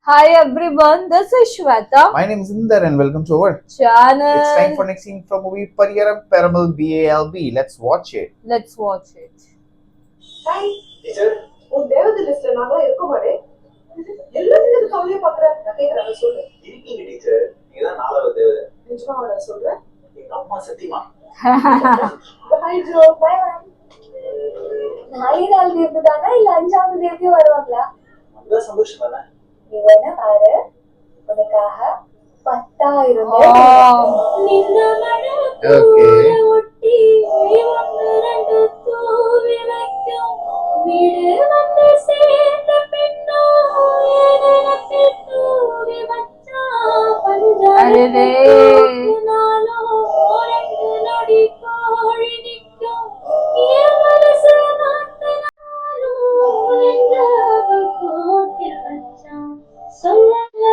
Hi everyone, this is Shweta. My name is Inder and welcome to our channel. It's time for next scene from movie Pariyaram Paramal BALB. Let's watch it. Let's watch it. Hi, teacher. உன் தேவதை லிஸ்ட்ல நாங்களா இருக்க மாட்டே எல்லாத்துக்கும் கவலையை பாக்குற நான் கேக்குறேன் சொல்லு. இருக்கீங்க டீச்சர். நீங்க தான் நாலாவது தேவதை. நிஜமாவா நான் சொல்றேன்? எங்க அம்மா சத்தியமா. Bye Joe. Bye ma'am. நாளைக்கு இருந்துதானா இல்ல அஞ்சாவது தேதியும் வருவாங்களா? ரொம்ப சந்தோஷம் தானே. நீ வேணா பாரு, உனக்காக 10,000 நின்ன மழை ஒட்டி ஒன்று ரெண்டு தூவி வைக்கும் வீடு வந்து சேர்ந்த பெண்ணோ ஏனத்தில் தூவி வச்சா பஞ்சாலே நாளோ ரெண்டு நொடி கோழி நிற்கும் என் மனசு மாத்தனாலும் ரெண்டாவது கோட்டி வச்சான் சொல்லல.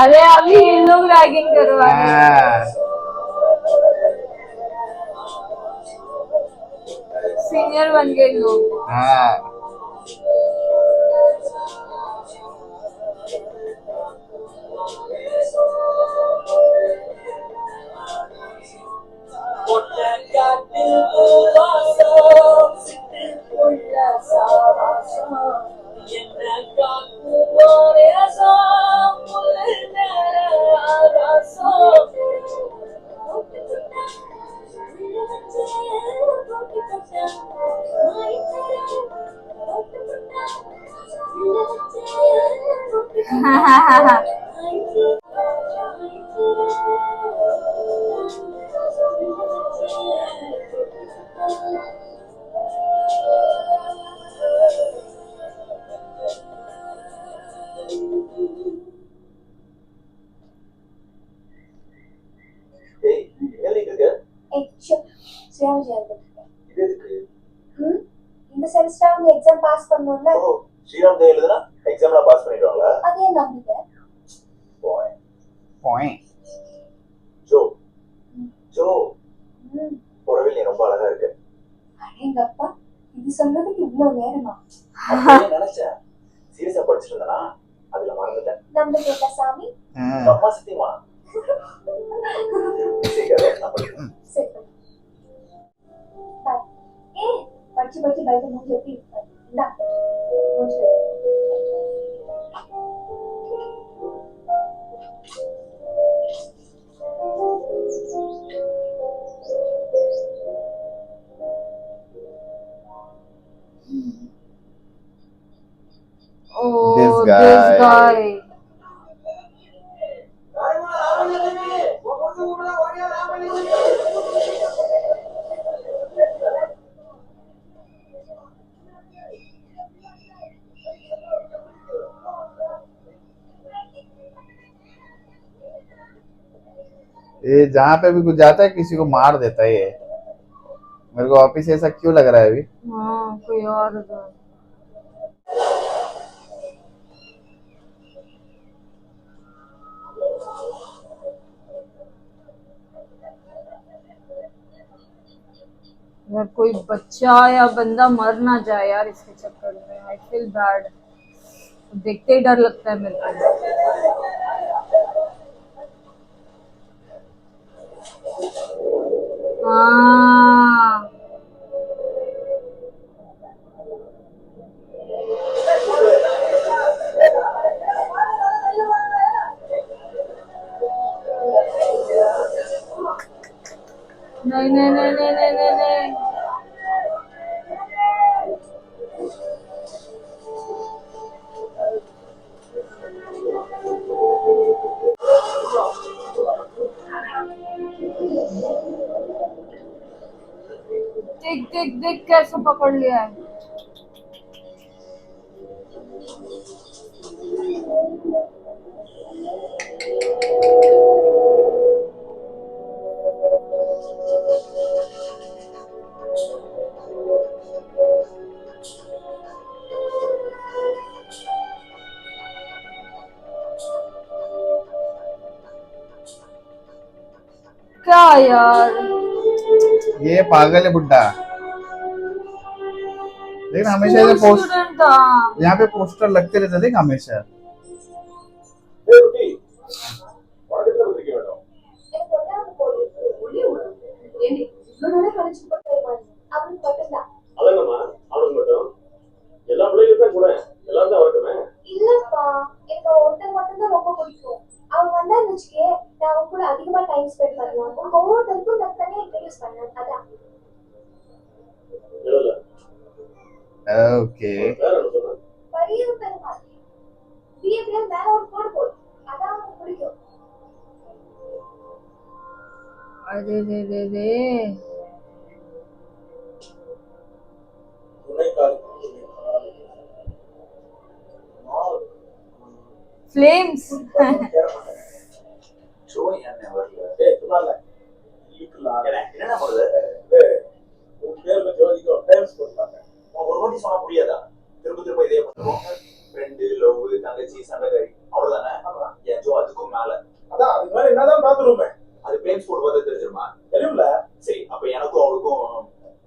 अरे अभी ये लोग रैगिंग करवा रहे हैं। सीनियर बन गए लोग। இந்த செமஸ்டர் வந்து எக்ஸாம் பாஸ் பண்ணனும்ல. ஓ, ஸ்ரீராம் தேவ் எழுதுனா எக்ஸாம்ல பாஸ் பண்ணிடுவாங்களா? அதே நம்பிக்கை. Point. ஜோ. ஜோ. புடவை நீ ரொம்ப அழகா இருக்கு. அடேங்கப்பா, இது சொல்றதுக்கு இவ்வளவு நேரமா? அப்படியே நினைச்சேன். சீரியஸா படிச்சிட்டு இருந்தனா அதுல மறந்துட்டேன். நம்ப கேட்ட சாமி. அம்மா சத்தியமா. சரி. பாய். படிச்சு பைக்கு மூஞ்சி எப்படி இந்தா மூஞ்சி. Oh, this guy. ये जहाँ पे भी कुछ जाता है किसी को मार देता है ये। मेरे को ऑफिस से ऐसा क्यों लग रहा है अभी? हाँ, कोई और उधर। यार कोई बच्चा या बंदा मर ना जाए यार इसके चक्कर में। आई फील बैड, देखते ही डर लगता है मेरे को। हाँ नहीं नहीं नहीं नहीं नहीं नहीं नहीं देख देख देख कैसे पकड़ लिया है। क्या यार, ये पागल है बुड्ढा। लेकिन हमेशा ऐसे पोस्ट स्टूडेंट था। यहाँ पे पोस्टर लगते रहते देख हमेशा। ఏంటి నువ్వు కలిసిపోతావు அவனுக்கு மட்டும்தான் அதங்கம்மா அவனுக்கு மட்டும் எல்லா பிள்ளைகளுக்கும் கூட எல்லாரும் தான் வரட்டுமே. இல்லப்பா எனக்கு ஒருத்தர் மட்டும்தான் ரொம்ப பிடிக்கும். அவன் வந்தான்னு வச்சுக்கே நான் அவன் கூட அதிகமா டைம் ஸ்பெண்ட் பண்ணலாம். உங்க ஒவ்வொருத்தருக்கும் தனித்தனியா இன்ட்ரடியூஸ் பண்ணேன். அதான் இல்ல ओके வேற என்ன சொன்ன? பெரிய பெருமாள் பிஹேவியர் மேல ஒரு கோடு போடு. அதான் அவனுக்கு பிடிக்கும். अरे रे रे रे फ्लेम्स ஷோ என்ன வரல சொன்னால என்னடா பண்ணுது உன் பேர்ல ஜோதிக்கு டைம்ஸ் கொடுத்தாங்க. ஒரு வாட்டி சொன்னா புரியாதா திரும்ப திரும்ப இதே பண்ணுவோம் ஃப்ரெண்டு லவ் தங்கச்சி சண்டைக்காரி அவ்வளவுதானே என் ஜோ அதுக்கும் மேல அதான் அது மாதிரி என்னதான் பாத்துருவோமே. அது பிளேன் ஸ்போர்ட் பார்த்தா தெரிஞ்சிருமா தெரியும்ல. சரி அப்ப எனக்கும் அவளுக்கும்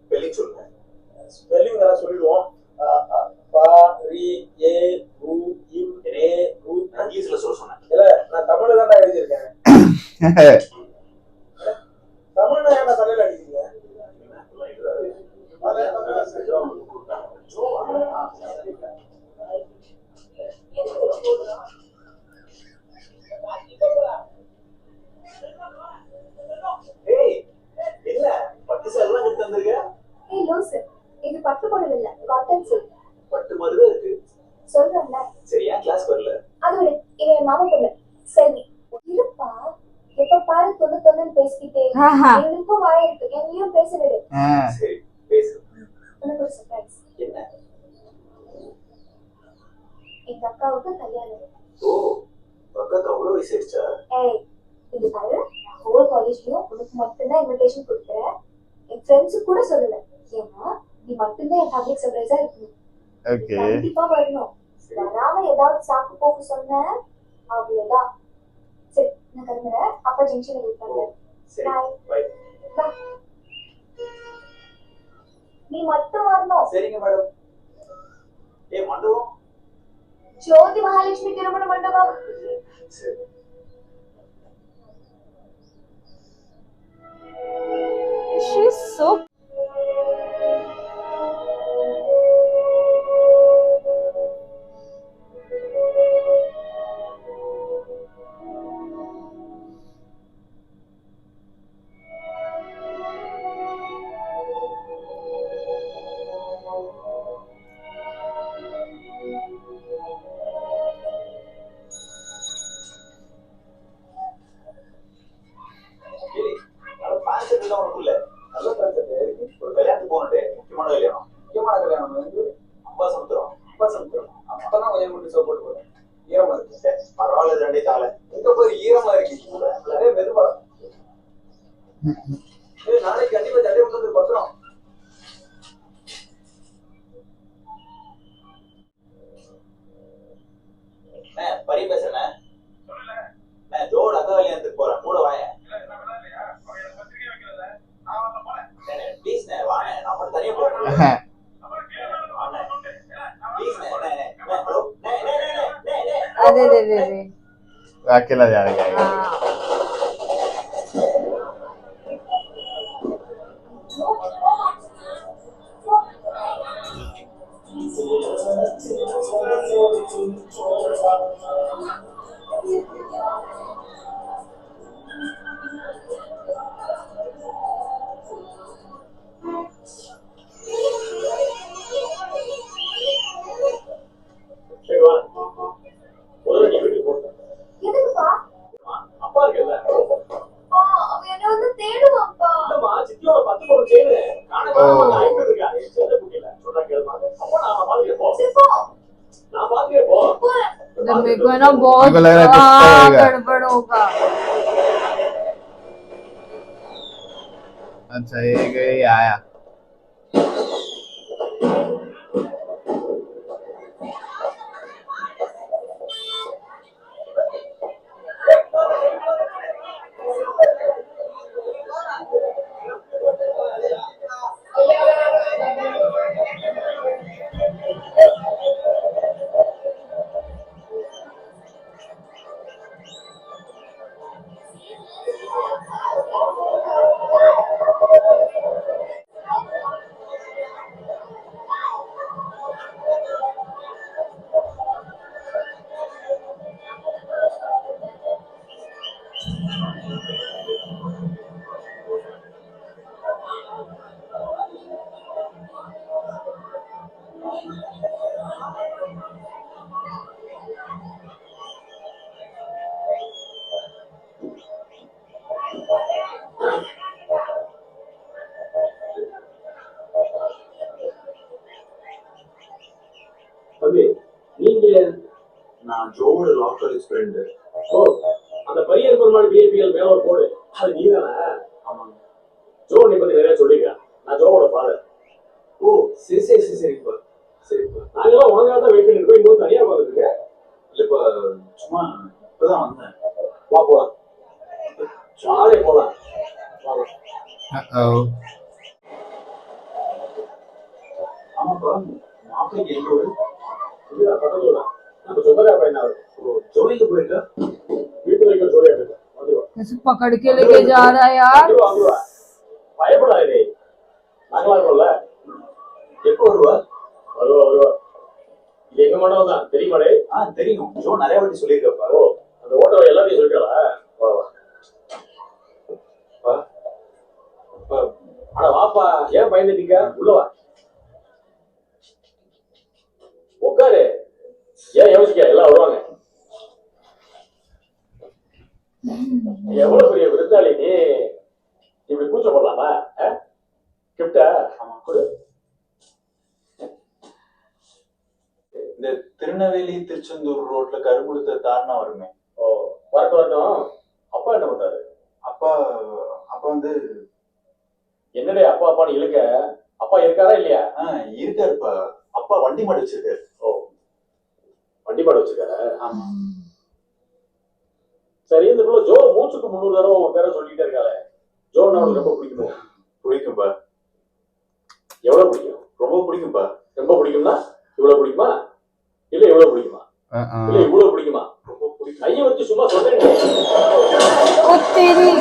ஸ்பெல்லிங் சொல்லுங்க ஸ்பெல்லிங் எல்லாம் சொல்லிடுவோம். பா ரி ஏ உ இம் ரே உ. நான் இங்கிலீஷ்ல சொல்ல சொன்னேன் இல்ல நான் தமிழ்ல தான் எழுதியிருக்கேன். தமிழ்ல என்ன தலையில அடிக்கிறீங்க? ஏய் இல்ல பட்டு சேலாம் கிட்ட வந்திருக்க ஏய் லூசு இது பட்டு புடவை இல்ல காட்டன் சில்க். பட்டு மாதிரி தான் இருக்கு சொல்றேன்ல. சரியா கிளாஸ் வரல அது விடு இவன் என் மாமா பொண்ணு செல்வி. இருப்பா எப்ப பாரு தொண்ணு தொண்ணுன்னு பேசிக்கிட்டே ஆஹா. எங்களுக்கும் வாய் இருக்கு என்னையும் பேச விடு. சரி பேசு உனக்கு ஒரு சர்ப்ரைஸ். என்ன எங்க அக்காவுக்கு கல்யாணம். ஓ அக்காக்கு அவ்வளவு வயசு ஆயிடுச்சா ஏய் இது பாரு ஹோல் காலேஜ்லயும் உனக்கு மட்டும்தான் இன்விடேஷன் கொடுக்குறேன். என் ஃப்ரெண்ட்ஸுக்கு கூட சொல்லல. ஏன்னா நீ மட்டும்தான் என் பப்ளிக் சர்ப்ரைஸா இருக்கணும். ओके கண்டிப்பா வரணும். வராம ஏதாவது சாக்கு போக்கு சொன்ன அவ்வளவுதான். சரி நான் கிளம்புறேன். அப்பா ஜங்ஷன்ல வெயிட் பண்றேன். சரி Bye. பை நீ மட்டும் வரணும். சரிங்க மேடம் ஏய் மண்டபம் ஜோதி மகாலட்சுமி திருமண மண்டபம். சரி she's so ஏய் அது பாஸ்ட் எல்லாம் உனக்கு இல்ல நல்ல கான்செப்ட் இருக்கு ஒரு கல்யாணத்துக்கு போனதே முக்கியமான கல்யாணம் வந்து அம்பா சமுத்திரம் அப்பதான் கொஞ்சம் மட்டும் சோப் போட்டு போறேன் ஈரமா இருக்கு பரவாயில்ல ரெண்டே தாள எங்க போய் ஈரமா இருக்கு அதே மெதுவா ஏய் நாளைக்கு கண்டிப்பா ஜல்தி வந்து பத்திரம் பரி பேசுறேன் நான் ஜோட அக்கா கல்யாணத்துக்கு போறேன் கூட வாயேன் ப்ளீஸ் வாங்க நான் மட்டும் தனியா போறேன் अरे रे रे रे अकेला जाएगा हाँ होगा ना बहुत मेरे को लग रहा है कुछ तो होगा। गड़बड़ होगा। अच्छा ये गई आया। தம்பி நீங்க நான் ஜோவோட லா காலேஜ் ஃப்ரெண்டு. ஓ அந்த பையன் பெருமாள் பிஏபிஎல் மேல ஒரு போடு அது நீ தானே? ஆமாங்க. ஜோ நீ பத்தி நிறைய சொல்லிருக்கேன். நான் ஜோவோட ஃபாதர். ஓ சரி சரி சரி சரிப்பா சரிப்பா. நாங்களாம் உனக்காக தான் வெயிட் பண்ணிருக்கோம். இன்னும் தனியா பார்த்துருக்க இல்லப்பா, சும்மா இப்பதான் வந்தேன். வா போலாம், ஜாலியா போலாம். ஆமாப்பா, மாப்பிள்ளைக்கு எங்க ஊரு? இல்ல பக்கத்துல தான். நம்ம சொந்தக்கார பையன் அவரு. ஜோலிக்கு போயிருக்கா? வீட்டு வரைக்கும் ஜோலியா போயிருக்கா. வந்துருவா. ऐसे पकड़ के लेके जा रहा है यार। வந்துருவா. பயப்படாதே. நாங்களா இருக்கோம்ல. எப்போ வருவா? வருவா வருவா. இது எங்க மண்டபம் தான் தெரியுமாடே? தெரியும். ஜோ நிறைய வாட்டி சொல்லியிருக்கப்பா. ஓ அந்த ஓட்டோ எல்லாத்தையும் சொல்லிட்டாளா? வா வா வா. அட வாப்பா, ஏன் பயந்துட்டீங்க? உள்ள வா, உட்காரு. ஏன் யோசிக்க, எல்லாம் வருவாங்க. எவ்வளவு பெரிய விருந்தாளி நீ, இப்படி கூச்சப்படலாமா? கிஃப்டா கொடு. இந்த திருநெல்வேலி திருச்செந்தூர் ரோட்ல கருங்குளத்தை தாண்டா வருமே. ஓ வரட்டும் வரட்டும். அப்பா என்ன பண்றாரு? அப்பா அப்பா வந்து என்னடே அப்பா அப்பான்னு இழுக்க? அப்பா இருக்காரா இல்லையா? இருக்காருப்பா. அப்பா வண்டி மாடு வச்சிருக்காரு. ஓ வண்டி மாடு வச்சிருக்காரு. ஆமா. சரி, இந்த பிள்ளை ஜோ மூச்சுக்கு 300 தடவை உன் பேரை சொல்லிட்டே இருக்காளே, ஜோ நான் ரொம்ப பிடிக்குமோ? பிடிக்கும்பா. எவ்வளவு பிடிக்கும்? ரொம்ப பிடிக்கும்பா. ரொம்ப பிடிக்கும்னா இவ்வளவு பிடிக்குமா? இல்ல இவ்வளவு பிடிக்குமா? இல்ல இவ்வளவு பிடிக்குமா? ரொம்ப பிடிக்கும். கையை வச்சு சும்மா சொல்றேன். ओ तेरी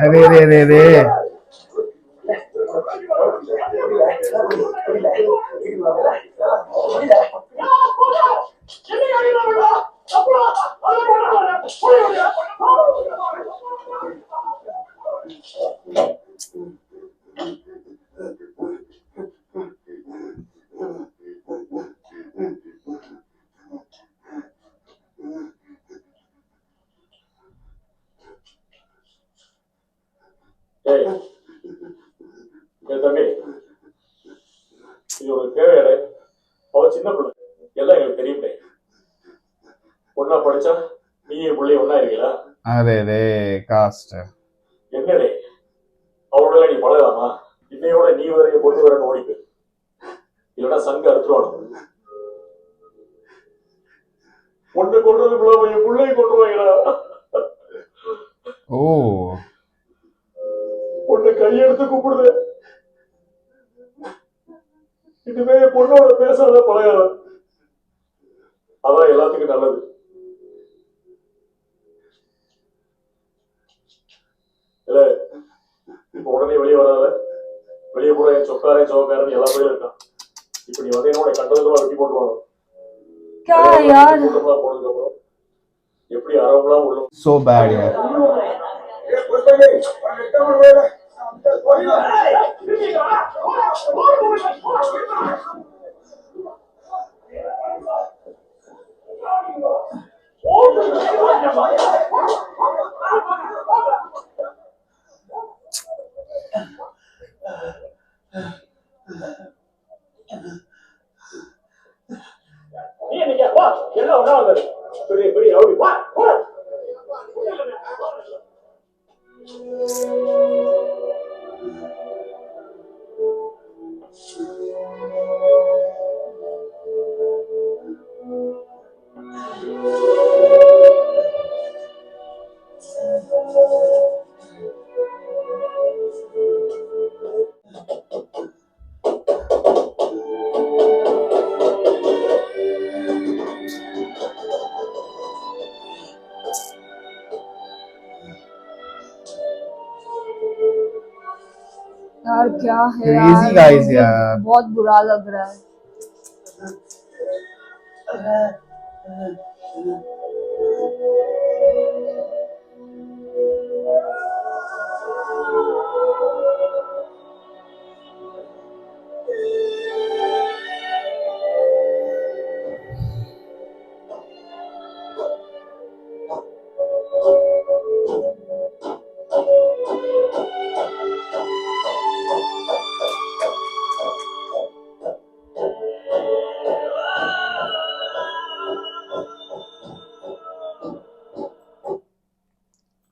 अरे रे रे रे தம்பி, இது ஒரு தேவையாடு. அவ சின்ன பிள்ளை, எல்லாம் எங்களுக்கு தெரியும். ஒன்னா படிச்சா நீ பிள்ளை ஒன்னா இருக்கீங்களா? अरे रे कास्ट என்னடே அவரோட நீ பழகலாமா? இன்னையோட நீ வரைய கொண்டு வர ஓடிப்பு, இல்லைன்னா சங்க அறுத்துருவானு. பொண்ணு கொண்டதுக்குள்ள என் பிள்ளையை கொண்டுருவாங்களா? ओ பொண்ணு கையெடுத்து கூப்பிடுது. இனிமே பொண்ணோட பேசாத பழகாத, அதான் எல்லாத்துக்கும் நல்லது. இல்ல இப்ப உடனே வெளியே வராத. வெளியே போற என் சொக்காரன் சோக்காரன் எல்லா பேரும் இருக்கான். இப்ப நீ வந்து என்னோட கண்டதுக்குள்ள வெட்டி போட்டுருவாங்க. क्या यार போனதுக்கு அப்புறம் எப்படி அரவலாம் உள்ள so bad यार நீ என்னைக்கு வா எல்லாம் ஒண்ணா வந்தாரு பெரிய பெரிய ரவுடி வா வா यार क्या है Crazy यार, guys मुझे यार। बहुत बुरा लग रहा है।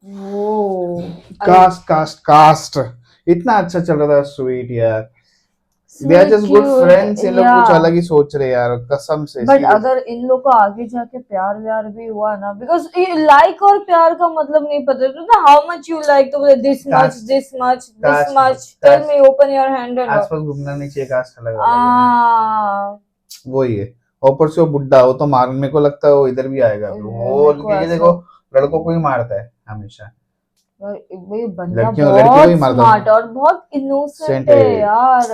वो कास्ट इतना अच्छा चल रहा था, स्वीट यार। They are just good friends. ये लोग कुछ अलग ही सोच रहे यार, कसम से। बट अगर इन लोग को आगे जाके प्यार व्यार भी हुआ ना, बिकॉज लाइक और प्यार का मतलब नहीं पता तो हाउ मच यू लाइक, तो बोले this much this much this much, tell me, open your hand and आसपास घूमना नहीं चाहिए, कास्ट अलग अलग है। वही है। ऊपर से वो बुड्ढा, वो तो मार, मेरे को लगता है वो इधर भी आएगा वो, क्योंकि देखो लड़कों को ही मारता है हमेशा। ये बंदा लड़कियों को ही बहुत मारता स्मार्ट और बहुत इनोसेंट है यार।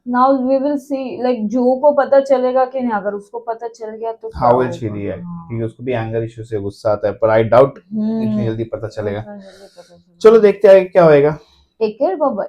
Now we will see, like जो को पता चलेगा कि नहीं। अगर उसको पता चल गया तो हाउ विल शी रिएक्ट, क्योंकि उसको भी एंगर इशू से गुस्सा आता है, पर आई डाउट इतनी जल्दी पता चलेगा। चलो देखते हैं क्या होएगा। Take care, bye bye.